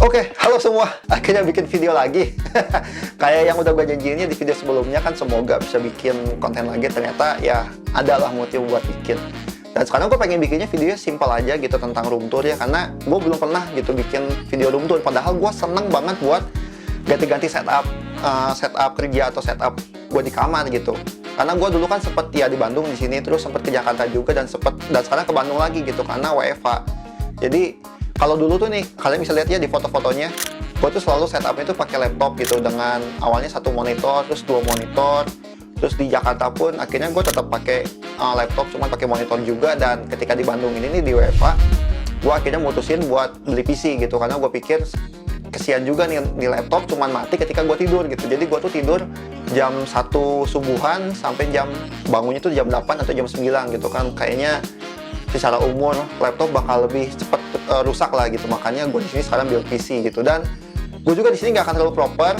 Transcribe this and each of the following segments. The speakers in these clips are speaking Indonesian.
Oke, halo semua. Akhirnya bikin video lagi. Kayak yang udah gue janjiinnya di video sebelumnya kan, semoga bisa bikin konten lagi. Ternyata ya adalah motif buat bikin. Dan sekarang gue pengen bikinnya videonya simpel aja gitu tentang room tour ya. Karena gue belum pernah gitu bikin video room tour. Padahal gue seneng banget buat ganti-ganti setup kerja atau setup gue di kamar gitu. Karena gue dulu kan sempet ya di Bandung di sini, terus sempet ke Jakarta juga, dan sekarang ke Bandung lagi gitu karena WFH. Jadi kalau dulu tuh nih, kalian bisa lihat ya di foto-fotonya, gue tuh selalu setupnya tuh pakai laptop gitu, dengan awalnya 1 monitor, terus 2 monitor. Terus di Jakarta pun akhirnya gue tetap pakai laptop, cuma pakai monitor juga. Dan ketika di Bandung ini nih di WFH, gue akhirnya mutusin buat beli PC gitu, karena gue pikir kesian juga nih laptop cuman mati ketika gue tidur gitu. Jadi gue tuh tidur jam 1 subuhan sampai bangunnya tuh jam 8 atau jam 9 gitu kan. Kayaknya secara umur laptop bakal lebih cepet rusak lah gitu. Makanya gue di sini sekarang build PC gitu. Dan gue juga di sini nggak akan terlalu proper.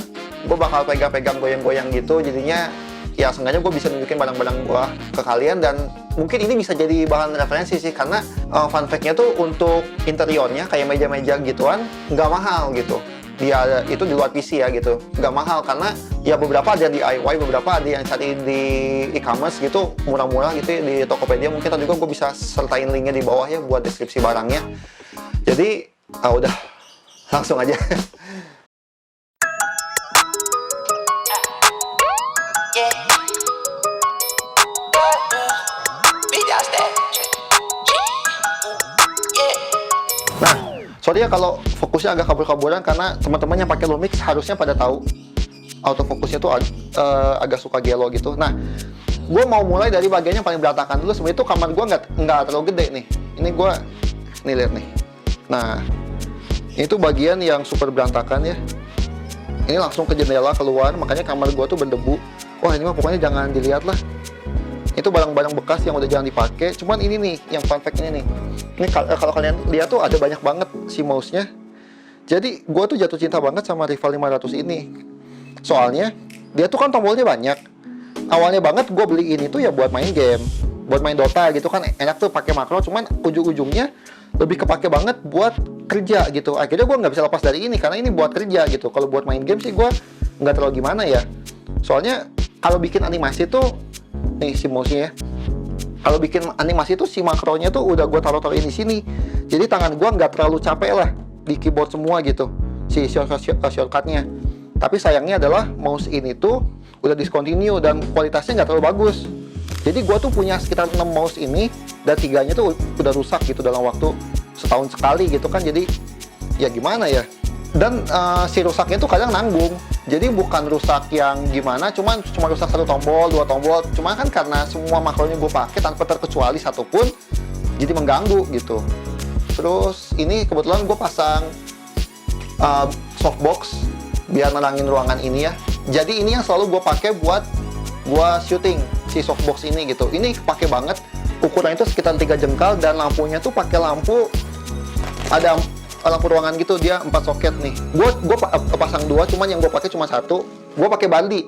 Gue bakal pegang-pegang goyang-goyang gitu. Jadinya ya seenggaknya gue bisa nunjukin barang-barang gue ke kalian. Dan mungkin ini bisa jadi bahan referensi sih, karena fun fact-nya tuh untuk interiornya kayak meja-meja gituan nggak mahal gitu. Dia itu di luar PC ya gitu, nggak mahal, karena ya beberapa ada yang DIY, beberapa ada yang cari di e-commerce gitu, murah-murah gitu ya, di Tokopedia. Mungkin tadi juga gue bisa sertain linknya di bawah ya buat deskripsi barangnya. Jadi udah langsung aja. Nah, sorry ya kalau fokusnya agak kabur-kaburan, karena teman-teman yang pakai Lumix harusnya pada tahu autofokusnya tuh agak suka gelo gitu. Nah, gue mau mulai dari bagian yang paling berantakan dulu. Sebenarnya tuh kamar gue nggak terlalu gede nih. Ini gue nih lihat nih. Nah, ini tuh bagian yang super berantakan ya. Ini langsung ke jendela keluar, makanya kamar gue tuh berdebu. Wah, ini mah pokoknya jangan dilihat lah. Itu barang-barang bekas yang udah jarang dipakai. Cuman ini nih, yang fun fact ini nih. Ini kalau kalian lihat tuh ada banyak banget si mouse-nya. Jadi gue tuh jatuh cinta banget sama Rival 500 ini. Soalnya dia tuh kan tombolnya banyak. Awalnya banget gue beli ini tuh ya buat main game, buat main Dota gitu kan, enak tuh pakai makro. Cuman ujung-ujungnya lebih kepake banget buat kerja gitu. Akhirnya gue nggak bisa lepas dari ini karena ini buat kerja gitu. Kalau buat main game sih gue nggak terlalu gimana ya. Soalnya kalau bikin animasi tuh nih si mouse-nya ya. Kalau bikin animasi tuh si makronya tuh udah gue taruh-taruhin di sini. Jadi tangan gue nggak terlalu capek lah di keyboard semua gitu, si shortcut-nya. Tapi sayangnya adalah mouse ini tuh udah discontinue dan kualitasnya nggak terlalu bagus. Jadi gue tuh punya sekitar 6 mouse ini, dan 3-nya tuh udah rusak gitu dalam waktu setahun sekali gitu kan. Jadi ya gimana ya. Dan si rusaknya tuh kadang nanggung. Jadi bukan rusak yang gimana, cuma rusak 1 tombol, 2 tombol. Cuma kan karena semua makronya gue pakai tanpa terkecuali satupun, jadi mengganggu gitu. Terus ini kebetulan gue pasang softbox biar nenangin ruangan ini ya. Jadi ini yang selalu gue pakai buat gue syuting, si softbox ini gitu. Ini kepake banget. Ukurannya itu sekitar 3 jengkal, dan lampunya tuh pakai lampu, ada lampu ruangan gitu, dia 4 soket nih. Gue pasang 2, cuman yang gue pakai cuma 1. Gue pakai bandi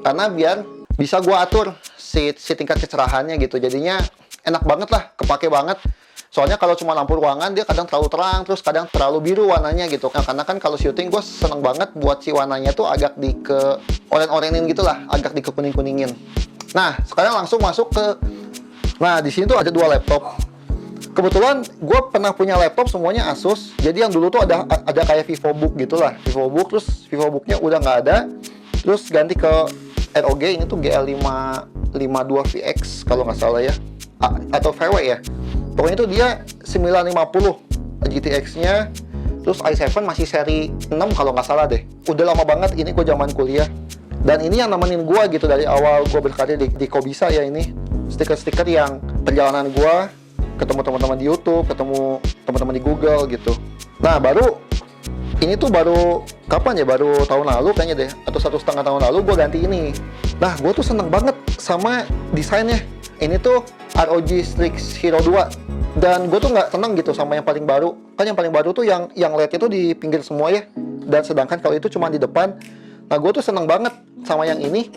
karena biar bisa gue atur si tingkat kecerahannya gitu. Jadinya enak banget lah, kepake banget. Soalnya kalau cuma lampu ruangan dia kadang terlalu terang, terus kadang terlalu biru warnanya gitu. Nah, karena kan kalau syuting gue seneng banget buat si warnanya tuh agak oren-orenin gitu lah, agak dikuning-kuningin. Nah, sekarang langsung masuk ke, nah di sini tuh ada 2 laptop. Kebetulan gue pernah punya laptop semuanya Asus. Jadi yang dulu tuh ada kayak VivoBook gitulah, VivoBook. Terus VivoBooknya udah nggak ada. Terus ganti ke ROG, ini tuh GL552VX kalau nggak salah ya, atau VW ya. Pokoknya tuh dia 950 GTX-nya. Terus i7 masih seri 6 kalau nggak salah deh. Udah lama banget, ini gue zaman kuliah. Dan ini yang nemenin gue gitu dari awal gue berkarya di Kobisa ya ini. Stiker-stiker yang perjalanan gue, ketemu teman-teman di YouTube, ketemu teman-teman di Google gitu. Nah, ini tuh baru kapan ya? Baru tahun lalu kayaknya deh, atau 1,5 tahun lalu gue ganti ini. Nah, gue tuh seneng banget sama desainnya. Ini tuh ROG Strix Hero 2. Dan gue tuh nggak seneng gitu sama yang paling baru. Kan yang paling baru tuh yang LED-nya tuh di pinggir semua ya. Dan sedangkan kalau itu cuma di depan. Nah, gue tuh seneng banget sama yang ini.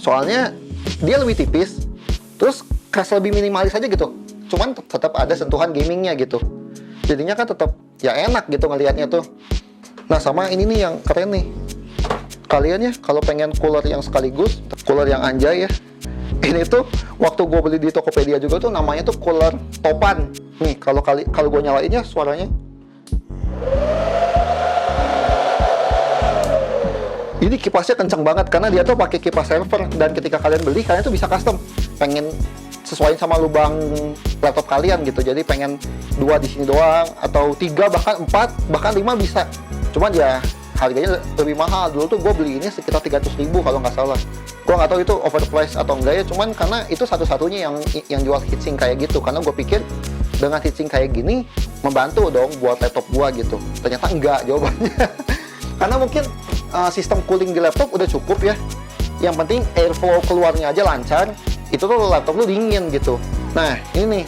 Soalnya dia lebih tipis, terus kerasa lebih minimalis aja gitu. cuman tetap ada sentuhan gamingnya gitu. Jadinya kan tetap ya enak gitu ngelihatnya tuh. Nah sama ini nih yang keren nih, kalian ya kalau pengen cooler yang sekaligus, cooler yang anjay ya, ini tuh waktu gue beli di Tokopedia juga tuh namanya tuh cooler topan. Nih kalau gue nyalainnya suaranya ini kipasnya kenceng banget karena dia tuh pakai kipas server, dan ketika kalian beli kalian tuh bisa custom pengen sesuaiin sama lubang laptop kalian gitu. Jadi pengen 2 di sini doang atau 3 bahkan 4 bahkan 5 bisa. Cuman ya harganya lebih mahal. Dulu tuh gue beli ini sekitar 300.000 kalau nggak salah. Gue nggak tahu itu overpriced atau enggak ya, cuman karena itu satu-satunya yang jual heatsink kayak gitu. Karena gue pikir dengan heatsink kayak gini membantu dong buat laptop gue gitu. Ternyata enggak jawabannya. Karena mungkin sistem cooling di laptop udah cukup ya. Yang penting airflow keluarnya aja lancar, itu tuh laptop lu dingin gitu. Nah ini nih,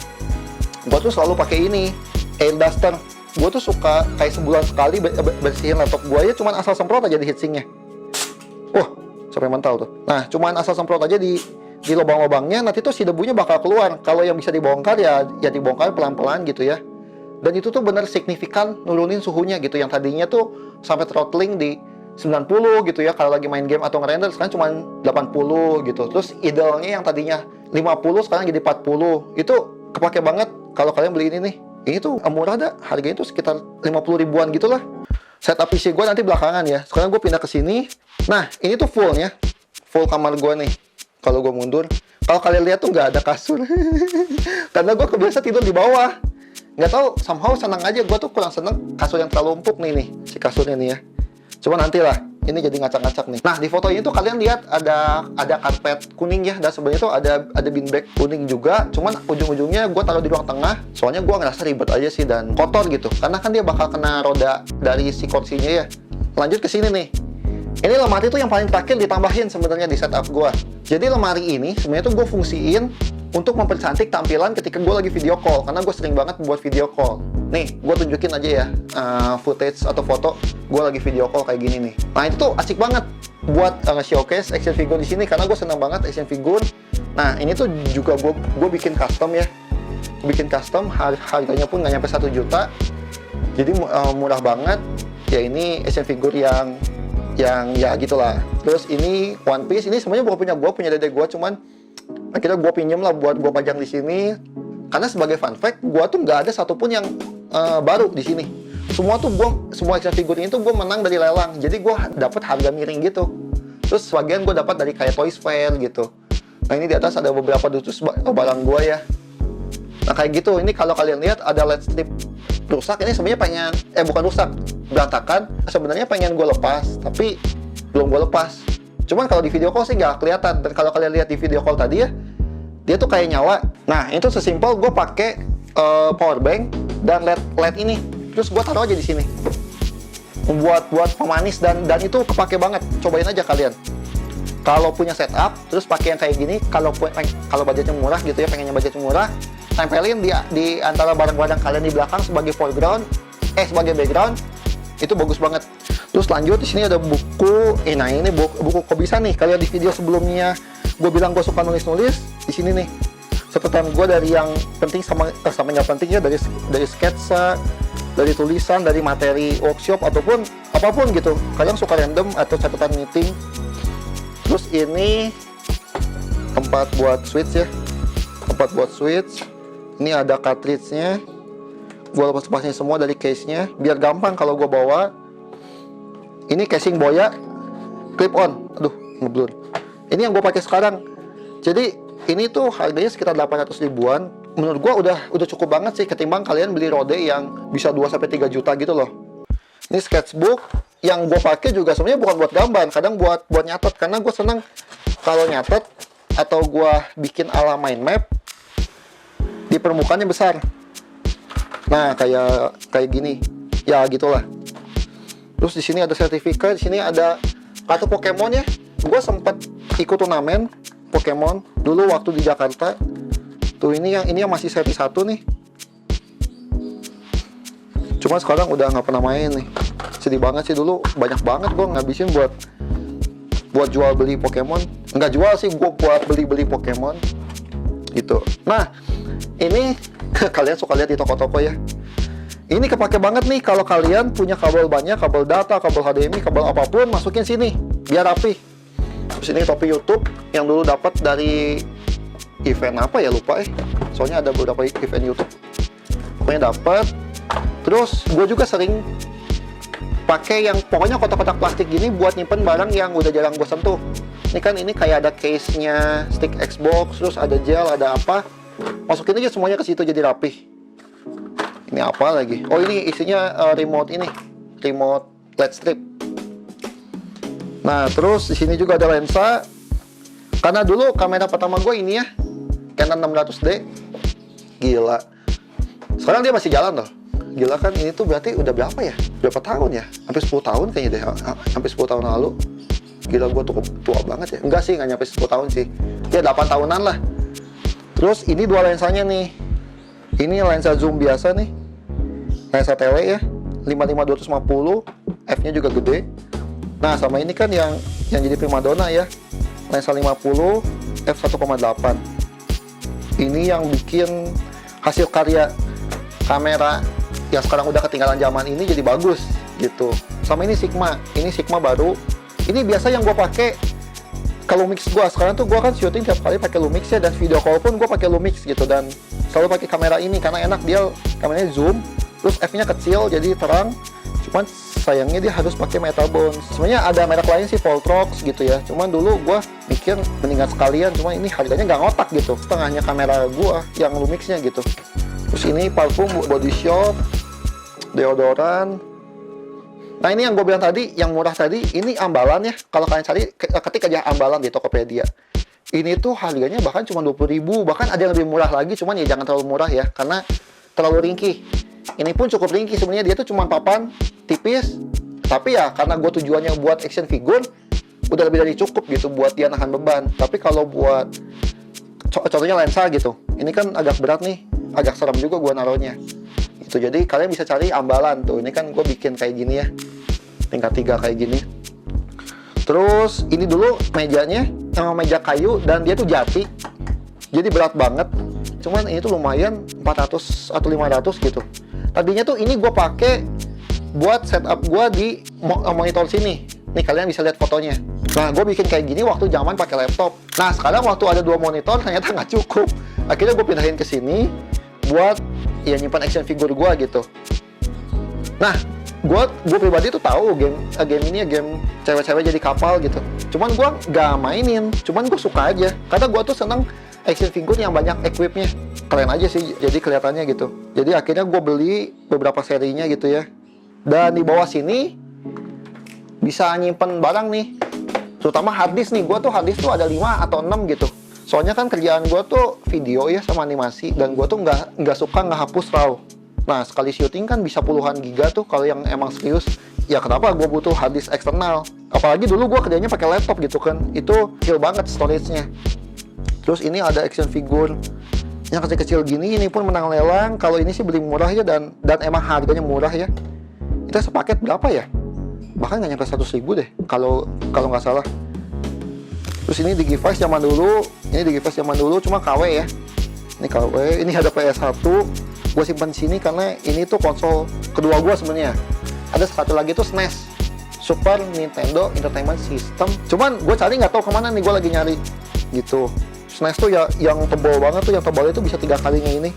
gue tuh selalu pakai ini, air duster. Gue tuh suka kayak sebulan sekali bersihin laptop gue ya, cuman asal semprot aja di heatsinknya. Wah, sampai mental tuh. Nah, cuman asal semprot aja di lubang-lubangnya, nanti tuh si debunya bakal keluar. Kalau yang bisa dibongkar ya dibongkar pelan-pelan gitu ya. Dan itu tuh bener signifikan nurunin suhunya gitu. Yang tadinya tuh sampai throttling di 90 gitu ya kalau lagi main game atau ngerender, sekarang cuma 80 gitu. Terus idealnya yang tadinya 50 sekarang jadi 40. Itu kepake banget kalau kalian beli ini nih. Ini tuh murah dah, harganya tuh sekitar 50 ribuan gitu lah. Setup PC gue nanti belakangan ya. Sekarang gue pindah ke sini. Nah, ini tuh fullnya, full kamar gue nih. Kalau gue mundur, kalau kalian lihat tuh nggak ada kasur. Karena gue kebiasa tidur di bawah. Nggak tahu, somehow senang aja. Gue tuh kurang seneng kasur yang terlalu empuk nih si kasurnya nih ya. Cuma nanti lah, ini jadi ngacak-ngacak nih. Nah, di foto ini tuh kalian lihat ada karpet kuning ya, dan sebenarnya tuh ada beanbag kuning juga. Cuman ujung-ujungnya gue taruh di ruang tengah, soalnya gue ngerasa ribet aja sih dan kotor gitu. Karena kan dia bakal kena roda dari si kursinya ya. Lanjut ke sini nih. Ini lemari tuh yang paling terakhir ditambahin sebenarnya di setup gue. Jadi lemari ini sebenarnya tuh gue fungsiin untuk mempercantik tampilan ketika gue lagi video call, karena gue sering banget buat video call. Nih, gue tunjukin aja ya footage atau foto gue lagi video call kayak gini nih. Nah itu tuh asik banget buat showcase action figure di sini, karena gue seneng banget action figure. Nah ini tuh juga gue bikin custom ya, bikin custom, harganya pun nggak nyampe 1 juta, jadi murah banget. Ya ini action figure yang ya gitulah. Terus ini One Piece, ini sebenarnya bukan punya gue, punya dedek gue, cuman akhirnya gue pinjem lah buat gue pajang di sini. Karena sebagai fun fact, gue tuh nggak ada satupun yang baru di sini. Semua action figure ini tuh gue menang dari lelang. Jadi gue dapat harga miring gitu. Terus sebagian gue dapat dari kayak Toys Fair gitu. Nah ini di atas ada beberapa dus barang gue ya. Nah kayak gitu. Ini kalau kalian lihat ada LED strip rusak. Ini sebenarnya bukan rusak, berantakan. Sebenarnya pengen gue lepas, tapi belum gue lepas. Cuman kalau di video call sih nggak kelihatan. Dan kalau kalian lihat di video call tadi ya, dia tuh kayak nyala. Nah itu sesimpel gue pakai power bank dan LED ini. Terus gue taruh aja di sini. Buat pemanis dan itu kepake banget. Cobain aja kalian. Kalau punya setup, terus pakai yang kayak gini. Kalau budgetnya murah gitu ya, pengennya budgetnya murah, tempelin di antara barang-barang kalian di belakang sebagai foreground, sebagai background. Itu bagus banget. Terus lanjut di sini ada buku. Nah ini buku kok bisa nih. Kalian di video sebelumnya gue bilang gue suka nulis-nulis. Di sini nih. Catatan gue dari yang penting sama nggak penting ya, dari sketsa, dari tulisan, dari materi workshop ataupun apapun gitu. Kalian suka random atau catatan meeting. Terus ini tempat buat switch ya. Tempat buat switch. Ini ada cartridge-nya. Gue lepas-lepasin semua dari case-nya biar gampang kalau gue bawa. Ini casing Boya clip on. Aduh, ngeblur. Ini yang gue pakai sekarang. Jadi ini tuh harganya sekitar 800 ribuan. Menurut gue udah cukup banget sih ketimbang kalian beli Rode yang bisa 2-3 juta gitu loh. Ini sketchbook yang gue pakai juga sebenarnya bukan buat gambar, kadang buat nyatet, karena gue seneng kalau nyatet atau gue bikin ala mind map di permukaannya besar. Nah kayak gini ya gitulah. Terus di sini ada sertifikat, di sini ada kartu Pokemon ya. Gue sempat ikut turnamen Pokemon dulu waktu di Jakarta. Tuh ini yang masih seri 1 nih. Cuma sekarang udah nggak pernah main nih. Sedih banget sih, dulu banyak banget gue ngabisin buat jual beli Pokemon. Nggak jual sih, gue buat beli Pokemon gitu. Nah ini kalian suka lihat di toko-toko ya. Ini kepake banget nih kalau kalian punya kabel banyak, kabel data, kabel HDMI, kabel apapun, masukin sini biar rapi. Terus ini topi YouTube yang dulu dapat dari event apa ya, lupa soalnya ada beberapa event YouTube, pokoknya dapat. Terus gue juga sering pakai yang pokoknya kotak-kotak plastik gini buat nyimpen barang yang udah jarang gue sentuh. Ini kan ini kayak ada case-nya stick Xbox, terus ada gel, ada apa, masukin aja semuanya ke situ jadi rapi. Ini apa lagi? Oh, ini isinya remote ini, remote LED strip. Nah, terus di sini juga ada lensa. Karena dulu kamera pertama gue ini ya, Canon 600D. Gila. Sekarang dia masih jalan loh. Gila kan, ini tuh berarti udah berapa ya? Berapa tahun ya? Hampir 10 tahun kayaknya deh. Hampir 10 tahun lalu. Gila, gue tuh tua banget ya. Enggak sih, nggak nyampe 10 tahun sih. Ya 8 tahunan lah. Terus ini dua lensanya nih. Ini lensa zoom biasa nih. Lensa tele ya. 55-250. F-nya juga gede. Nah, sama ini kan yang jadi primadona ya. Lensa 50 f1.8. Ini yang bikin hasil karya kamera yang sekarang udah ketinggalan zaman ini jadi bagus gitu. Sama ini Sigma baru. Ini biasa yang gue pakai ke Lumix gue. Sekarang tuh gue kan syuting tiap kali pakai Lumix ya, dan video call pun gue pakai Lumix gitu, dan selalu pakai kamera ini karena enak, dia kameranya zoom, terus f-nya kecil jadi terang. Cuman sayangnya dia harus pakai Metabones. Sebenarnya ada merek lain sih, Voltrox gitu ya. Cuman dulu gue mikir mendingan sekalian, cuman ini harganya nggak ngotak gitu, setengahnya kamera gue yang Lumixnya gitu. Terus ini parfum Body Shop, deodoran. Nah, ini yang gue bilang tadi, yang murah tadi, ini ambalan ya. Kalau kalian cari, ketik aja ambalan di Tokopedia. Ini tuh harganya bahkan cuma 20.000, bahkan ada yang lebih murah lagi, cuman ya jangan terlalu murah ya, karena terlalu ringkih. Ini pun cukup ringkih sebenarnya, dia tuh cuma papan tipis, tapi ya karena gue tujuannya buat action figure, udah lebih dari cukup gitu buat dia nahan beban. Tapi kalau buat contohnya lensa gitu, ini kan agak berat nih, agak serem juga gue naruhnya. Itu jadi kalian bisa cari ambalan tuh. Ini kan gue bikin kayak gini ya, tingkat 3 kayak gini. Terus ini dulu mejanya sama meja kayu, dan dia tuh jati, jadi berat banget. Cuman ini tuh lumayan 400 atau 500 gitu. Tadinya tuh ini gue pakai buat setup gue di monitor sini. Nih kalian bisa lihat fotonya. Nah, gue bikin kayak gini waktu zaman pakai laptop. Nah, sekarang waktu ada 2 monitor ternyata nggak cukup. Akhirnya gue pindahin ke sini buat ya nyimpan action figure gue gitu. Nah, gue pribadi tuh tahu game ini ya, game cewek-cewek jadi kapal gitu. Cuman gue nggak mainin, cuman gue suka aja. Karena gue tuh seneng action figure yang banyak equipnya. Keren aja sih, jadi kelihatannya gitu. Jadi akhirnya gue beli beberapa serinya gitu ya. Dan di bawah sini bisa nyimpen barang nih, terutama harddisk nih. Gue tuh harddisk tuh ada 5 atau 6 gitu. Soalnya kan kerjaan gue tuh video ya sama animasi, dan gue tuh nggak suka ngehapus RAW. Nah, sekali syuting kan bisa puluhan giga tuh kalau yang emang serius. Ya kenapa gue butuh harddisk eksternal? Apalagi dulu gue kerjanya pakai laptop gitu kan, itu kecil banget storage-nya. Terus ini ada action figure yang kecil-kecil gini, ini pun menang lelang. Kalau ini sih beli murah ya, dan emang harganya murah ya. Itu sepaket berapa ya? Bahkan nggak nyampe 100.000 deh kalau nggak salah. Terus ini Digivice zaman dulu, cuma KW ya. Ini KW, ini ada PS1. Gue simpan di sini karena ini tuh konsol kedua gue sebenarnya. Ada satu lagi tuh SNES, Super Nintendo Entertainment System. Cuman gue cari nggak tahu kemana nih, gue lagi nyari gitu. SNES tuh ya yang tebal banget tuh, yang tebalnya tuh bisa 3 kalinya ini.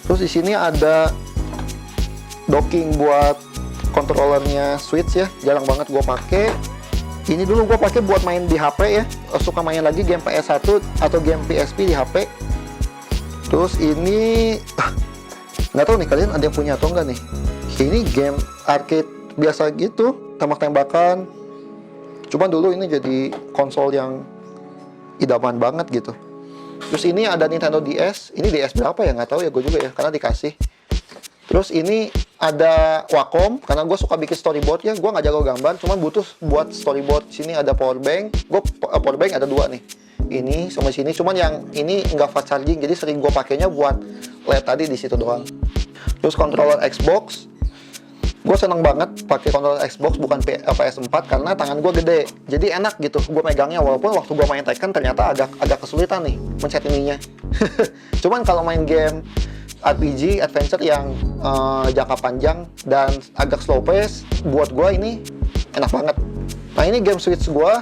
Terus di sini ada docking buat controllernya Switch ya, jarang banget gue pakai. Ini dulu gue pakai buat main di HP ya, suka main lagi game PS1 atau game PSP di HP. Terus ini nggak tahu nih kalian ada yang punya atau enggak nih. Ini game arcade biasa gitu, tembak-tembakan. Cuman dulu ini jadi konsol yang idaman banget gitu. Terus ini ada Nintendo DS. Ini DS berapa ya, nggak tahu ya gue juga ya, karena dikasih. Terus ini ada Wacom, karena gue suka bikin storyboard ya. Gue nggak jago gambar, cuman butuh buat storyboard. Sini ada power bank. Gue power bank ada 2 nih. Ini sama sini, cuman yang ini nggak fast charging, jadi sering gue pakainya buat LED tadi di situ doang. Terus controller Xbox. Gue seneng banget pakai controller Xbox bukan PS4 karena tangan gue gede, jadi enak gitu gue megangnya. Walaupun waktu gue main Tekken ternyata agak kesulitan nih mencet ininya. Cuman kalau main game RPG adventure yang jangka panjang dan agak slow pace, buat gue ini enak banget. Nah ini game Switch gue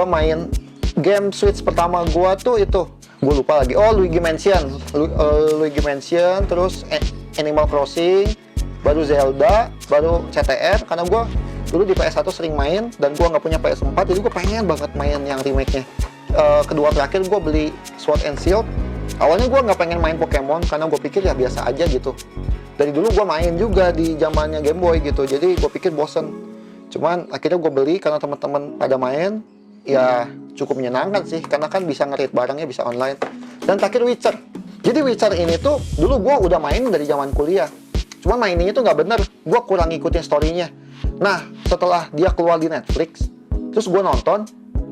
main game Switch pertama gue tuh itu, gue lupa lagi. Oh, Luigi Mansion, terus Animal Crossing, baru Zelda, baru CTR. Karena gue dulu di PS1 sering main dan gue nggak punya PS4, jadi gue pengen banget main yang remake-nya. Kedua terakhir gue beli Sword and Shield. Awalnya gue nggak pengen main Pokemon karena gue pikir ya biasa aja gitu. Dari dulu gue main juga di zamannya Game Boy gitu, jadi gue pikir bosen. Cuman akhirnya gue beli karena teman-teman pada main, ya cukup menyenangkan sih karena kan bisa nge-rate barangnya, bisa online. Dan terakhir Witcher. Jadi Witcher ini tuh dulu gue udah main dari zaman kuliah. Cuman mainnya tuh nggak bener, gue kurang ngikutin story-nya. Nah, setelah dia keluar di Netflix, terus gue nonton,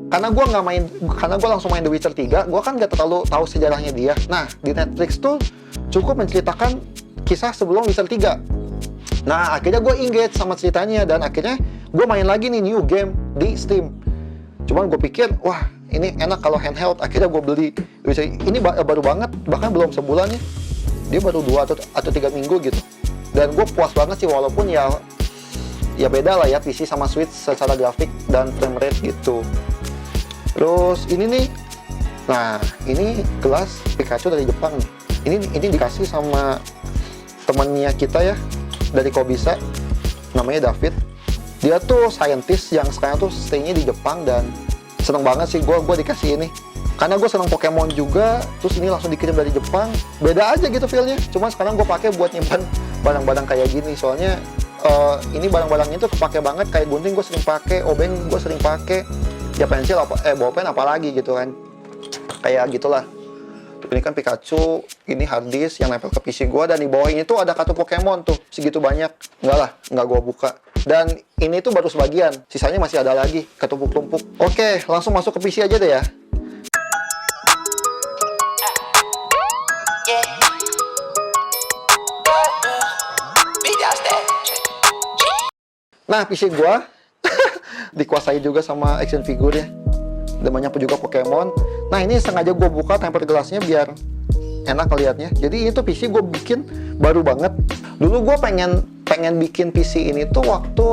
karena gue langsung main The Witcher 3, gue kan nggak terlalu tahu sejarahnya dia. Nah, di Netflix tuh cukup menceritakan kisah sebelum Witcher 3. Nah, akhirnya gue engage sama ceritanya, dan akhirnya gue main lagi nih new game di Steam. Cuman gue pikir, wah ini enak kalau handheld. Akhirnya gue beli Witcher. Ini baru banget, bahkan belum sebulan ya. Dia baru 2 atau 3 minggu gitu. Dan gue puas banget sih, walaupun ya beda lah ya PC sama Switch secara grafik dan frame rate gitu. Terus ini nih, nah ini gelas Pikachu dari Jepang nih. Ini dikasih sama temannya kita ya, dari Kobisa, namanya David. Dia tuh scientist yang sekarang tuh stay-nya di Jepang, dan seneng banget sih gue dikasih ini. Karena gue seneng Pokemon juga, terus ini langsung dikirim dari Jepang. Beda aja gitu feel-nya. Cuma sekarang gue pakai buat nyimpan barang-barang kayak gini. Soalnya ini barang-barangnya tuh kepake banget. Kayak gunting gue sering pakai, obeng gue sering pakai. Ya pensil bolpen apalagi gitu kan. Kayak gitulah. Ini kan Pikachu, ini hard disk yang nempel ke PC gue, dan di bawah ini tuh ada kartu Pokemon tuh, segitu banyak. Nggak gue buka. Dan ini tuh baru sebagian, sisanya masih ada lagi, ketumpuk-tumpuk. Oke, langsung masuk ke PC aja deh ya. Nah, PC gue dikuasai juga sama action figure ya, dan banyak juga Pokemon. Nah, ini sengaja gue buka tempered gelasnya biar enak ngeliatnya. Jadi itu PC gue bikin baru banget. Dulu gue pengen bikin PC ini tuh waktu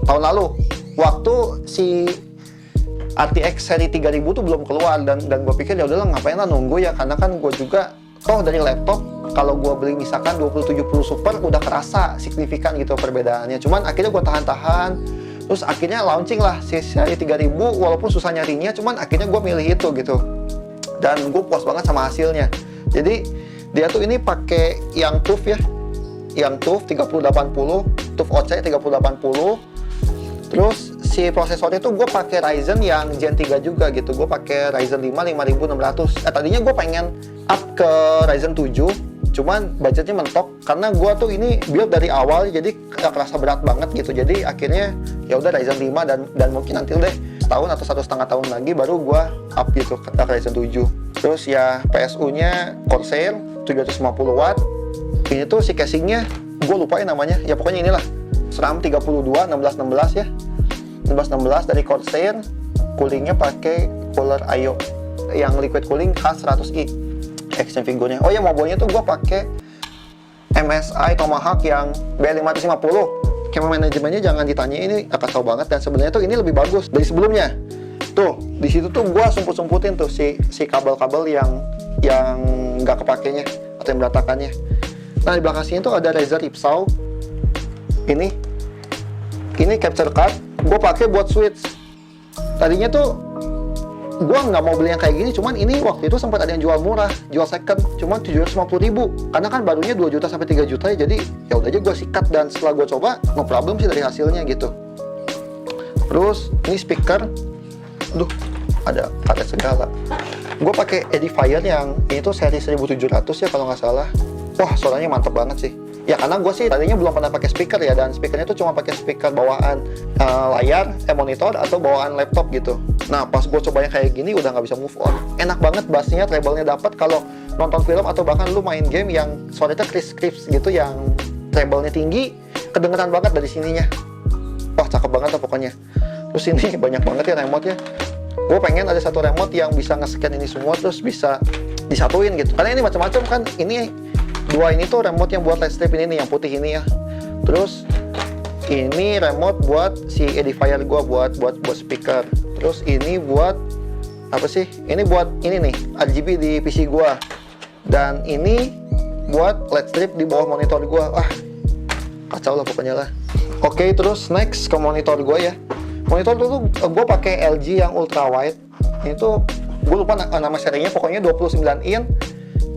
tahun lalu, waktu si RTX seri 3000 tuh belum keluar, dan gue pikir ya udahlah, ngapain lah nunggu ya, karena kan gue juga toh dari laptop, kalau gue beli misalkan 2070 Super udah kerasa signifikan gitu perbedaannya. Cuman akhirnya gue tahan-tahan, terus akhirnya launching lah si seri 3000, walaupun susah nyarinya, cuman akhirnya gue milih itu gitu. Dan gue puas banget sama hasilnya. Jadi dia tuh ini pakai yang TUF ya, yang TUF 3080, TUF OC 3080. Terus si prosesornya tuh gue pakai Ryzen yang Gen 3 juga gitu. Gue pakai Ryzen 5 5600. Tadinya gue pengen up ke Ryzen 7, cuman budgetnya mentok karena gue tuh ini build dari awal, jadi gak kerasa berat banget gitu. Jadi akhirnya ya udah Ryzen 5, dan mungkin nanti deh setahun atau 1,5 tahun lagi baru gue up gitu ke Ryzen 7. Terus ya PSU-nya Corsair 750 watt. Ini tuh si casingnya gue lupain namanya, ya pokoknya inilah SRAM 32 1616 ya, 1616 dari Corsair. Coolingnya pakai cooler IO yang liquid cooling K100i action figurnya. Oh ya, mobilnya tuh gue pakai MSI Tomahawk yang B550. Camera manajemennya jangan ditanya, ini akan tahu banget, dan sebenarnya tuh ini lebih bagus dari sebelumnya. Tuh di situ tuh gue sumput-sumputin tuh si kabel-kabel yang nggak kepakainya atau yang berantakannya. Nah, di belakang sini tuh ada Razer Ripsaw. Ini capture card gue pakai buat Switch. Tadinya tuh gue nggak mau beli yang kayak gini, cuman ini waktu itu sempat ada yang jual murah, jual second, cuman 750.000. Karena kan barunya 2 juta sampai 3 juta ya, jadi ya udah aja gue sikat, dan setelah gue coba no problem sih dari hasilnya gitu. Terus ini speaker, ada karet segala. Gue pakai Edifier yang ini tuh seri 1700 ya kalau nggak salah. Wah, suaranya mantep banget sih. Ya karena gue sih tadinya belum pernah pakai speaker ya, dan speakernya tuh cuma pakai speaker bawaan layar, monitor atau bawaan laptop gitu. Nah pas gue coba yang kayak gini udah nggak bisa move on. Enak banget, bassnya, treble-nya dapat. Kalau nonton film atau bahkan lu main game yang suaranya crisp gitu, yang treble-nya tinggi, kedengeran banget dari sininya. Wah, cakep banget lah pokoknya. Terus ini banyak banget ya remote-nya. Gue pengen ada satu remote yang bisa nge-scan ini semua terus bisa disatuin gitu. Karena ini macam-macam kan. Ini dua ini tuh remote yang buat LED strip ini nih, yang putih ini ya. Terus ini remote buat si edifier gue, buat speaker. Terus ini buat apa sih? Ini buat ini nih, RGB di PC gue. Dan ini buat LED strip di bawah monitor gue. Wah, kacau lah pokoknya lah. Oke, terus next ke monitor gue ya. Monitor tuh gue pakai LG yang ultra wide. Ini tuh gue lupa nama serinya, pokoknya 29 in.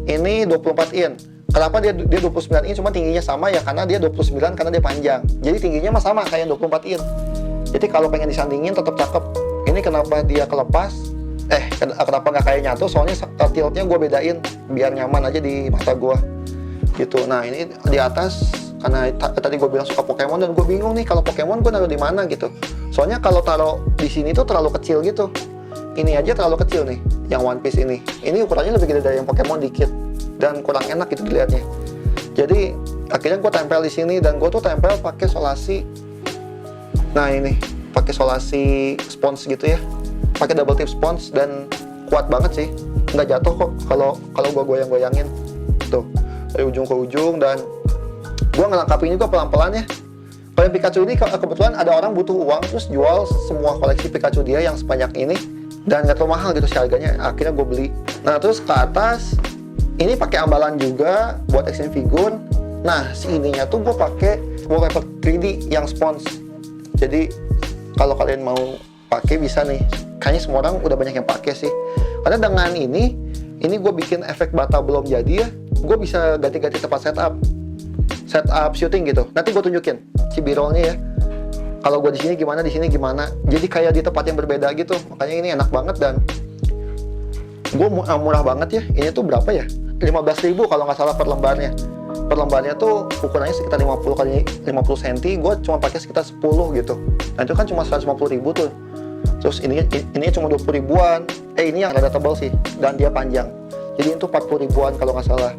Ini 24 in. Kenapa dia 29 in cuma tingginya sama ya? Karena dia 29 karena dia panjang. Jadi tingginya mah sama kayak 24 in. Jadi kalau pengen disandingin tetap cakep. Ini kenapa dia kelepas? Kenapa nggak kayak nyatu? Soalnya tiltnya gue bedain biar nyaman aja di mata gue. Gitu. Nah ini di atas karena tadi gue bilang suka Pokemon dan gue bingung nih kalau Pokemon gue naruh di mana gitu. Soalnya kalau taruh di sini tuh terlalu kecil gitu. Ini aja terlalu kecil nih, yang One Piece ini. Ini ukurannya lebih gede dari yang Pokemon dikit dan kurang enak gitu dilihatnya. Jadi akhirnya gue tempel di sini dan gue tuh tempel pakai solasi. Nah ini pakai solasi spons gitu ya, pakai double tip spons dan kuat banget sih, nggak jatuh kok kalau gue goyang-goyangin tuh dari ujung ke ujung. Dan gue ngelengkapin juga pelan-pelan ya. Kalau Pikachu ini kebetulan ada orang butuh uang terus jual semua koleksi Pikachu dia yang sebanyak ini dan nggak terlalu mahal gitu sih harganya, akhirnya gue beli. Nah terus ke atas ini pakai ambalan juga buat action figure. Nah si ininya tuh gue pakai wallpaper 3D yang spons. Jadi kalau kalian mau pakai bisa nih. Kayaknya semua orang udah banyak yang pakai sih. Karena dengan ini gue bikin efek bata belum jadi ya. Gue bisa ganti-ganti tempat setup shooting gitu. Nanti gue tunjukin si B-rollnya ya. Kalau gue di sini gimana, di sini gimana. Jadi kayak di tempat yang berbeda gitu. Makanya ini enak banget dan gue murah banget ya. Ini tuh berapa ya? 15.000 kalau nggak salah per lembarnya. Per lembarnya tuh ukurannya sekitar 50 kali 50 cm. Gue cuma pakai sekitar 10 gitu. Nah itu kan cuma 150.000 tuh. Terus ini cuma 20 ribuan. Ini yang rada tebal sih dan dia panjang. Jadi itu 40 ribuan kalau nggak salah.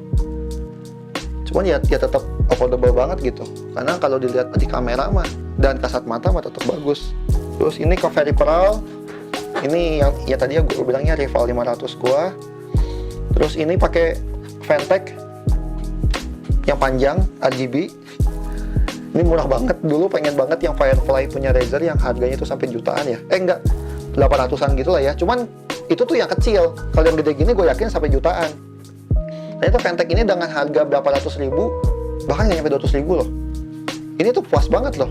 Cuman ya tetap affordable banget gitu. Karena kalau dilihat di kamera mah dan kasat mata mah tetap bagus. Terus ini ke peripheral. Ini yang ya tadi gue bilangnya rival 500 gua. Terus ini pakai Ventec yang panjang RGB. Ini murah banget. Dulu pengen banget yang Firefly punya Razer yang harganya itu sampai jutaan ya. Enggak, 800-an gitu lah ya. Cuman itu tuh yang kecil. Kalau yang gede gini gue yakin sampai jutaan. Ternyata Ventec ini dengan harga berapa ratus ribu, bahkan nggak nyampe 200 ribu loh. Ini tuh puas banget loh.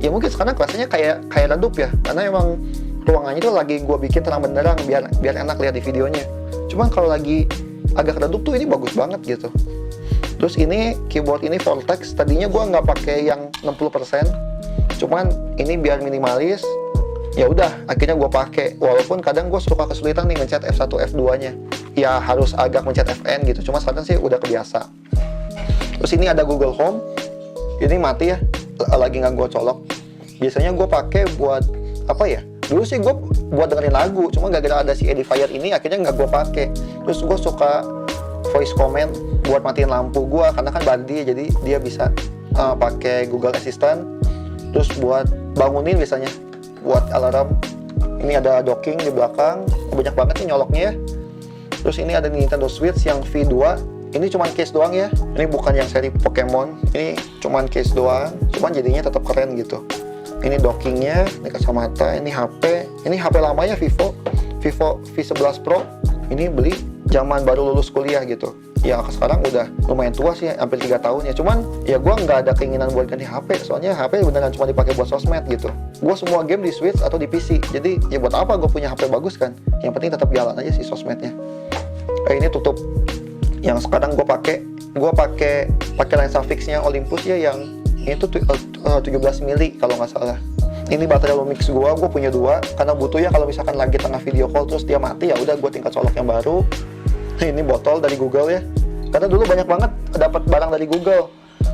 Ya mungkin sekarang kelasnya kayak redup ya, karena emang ruangannya tuh lagi gue bikin terang benderang biar enak lihat di videonya. Cuman kalau lagi agak redup tuh ini bagus banget gitu. Terus ini keyboard ini Vortex. Tadinya gue nggak pakai yang 60%, cuman ini biar minimalis. Ya udah, akhirnya gue pakai. Walaupun kadang gue suka kesulitan nih mencet F1, F2-nya. Ya harus agak mencet Fn gitu. Cuma sekarang sih udah kebiasa. Terus ini ada Google Home. Ini mati ya, lagi nggak gue colok. Biasanya gue pakai buat apa ya? Dulu sih gue buat dengerin lagu. Cuma gara-gara ada si edifier ini, akhirnya nggak gue pakai. Terus gue suka voice comment buat matiin lampu gue karena kan bandi, jadi dia bisa pakai Google Assistant. Terus buat bangunin biasanya, buat alarm. Ini ada docking di belakang, banyak banget nih nyoloknya ya. Terus ini ada Nintendo Switch yang V2. Ini cuman case doang ya. Ini bukan yang seri Pokemon. Ini cuman case doang. Cuman jadinya tetap keren gitu. Ini dockingnya, ini kacamata, ini HP. Ini HP lamanya Vivo V11 Pro. Ini beli zaman baru lulus kuliah gitu. Ya sekarang udah lumayan tua sih, hampir 3 tahun ya. Cuman ya gue nggak ada keinginan buat ganti HP. Soalnya HP beneran cuma dipakai buat sosmed gitu. Gue semua game di Switch atau di PC. Jadi ya buat apa gue punya HP bagus kan? Yang penting tetap jalan aja sih sosmednya. Ini tutup yang sekarang gue pakai lensa fixnya Olympus ya, yang ini tuh 17 mili kalau nggak salah. Ini baterai Lumix gue punya 2 karena butuh ya kalau misalkan lagi tengah video call terus dia mati, ya udah gue tingkat colok yang baru. Ini botol dari Google ya, karena dulu banyak banget dapat barang dari Google.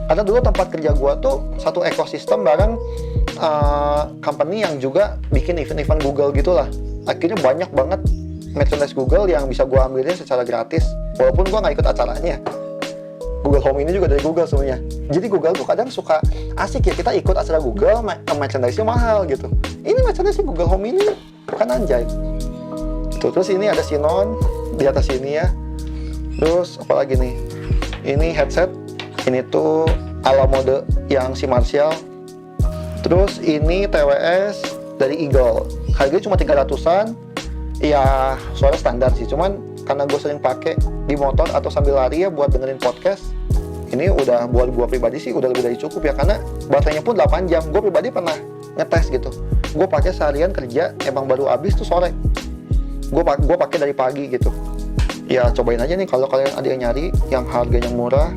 Karena dulu tempat kerja gue tuh satu ekosistem barang company yang juga bikin event-event Google gitulah. Akhirnya banyak banget merchandise Google yang bisa gue ambilin secara gratis, walaupun gue nggak ikut acaranya. Google Home ini juga dari Google sebenarnya. Jadi Google tuh kadang suka asik ya, kita ikut acara Google, merchandise-nya mahal gitu. Ini merchandise Google Home ini kan anjay. Tuh, terus ini ada Sinon di atas sini ya. Terus apa lagi nih? Ini headset. Ini tuh ala mode yang si Marshall. Terus ini TWS dari Eagle. Harganya cuma 300-an. Ya, suara standar sih. Cuman karena gue sering pakai di motor atau sambil lari ya buat dengerin podcast, ini udah buat gue pribadi sih udah lebih dari cukup ya, karena baterainya pun 8 jam. Gue pribadi pernah ngetes gitu, gue pakai seharian kerja, emang baru habis tuh sore. Gue pakai dari pagi gitu. Ya cobain aja nih kalau kalian ada yang nyari yang harganya murah.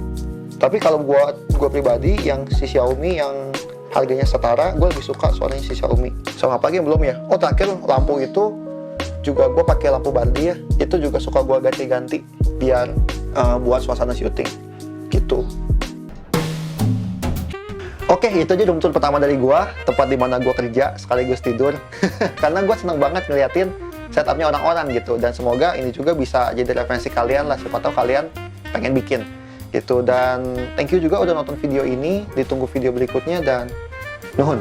Tapi kalau gue pribadi yang si Xiaomi yang harganya setara, gue lebih suka suaranya si Xiaomi. Sama apa lagi yang belum ya? Oh terakhir, lampu itu juga gue pakai lampu Bardi ya, itu juga suka gue ganti-ganti biar buat suasana syuting gitu. Oke, itu aja room tour pertama dari gue, tempat di mana gue kerja sekaligus tidur. Karena gue seneng banget ngeliatin setupnya orang-orang gitu, dan semoga ini juga bisa jadi referensi kalian lah, siapa tahu kalian pengen bikin gitu. Dan thank you juga udah nonton video ini, ditunggu video berikutnya, dan nuhun.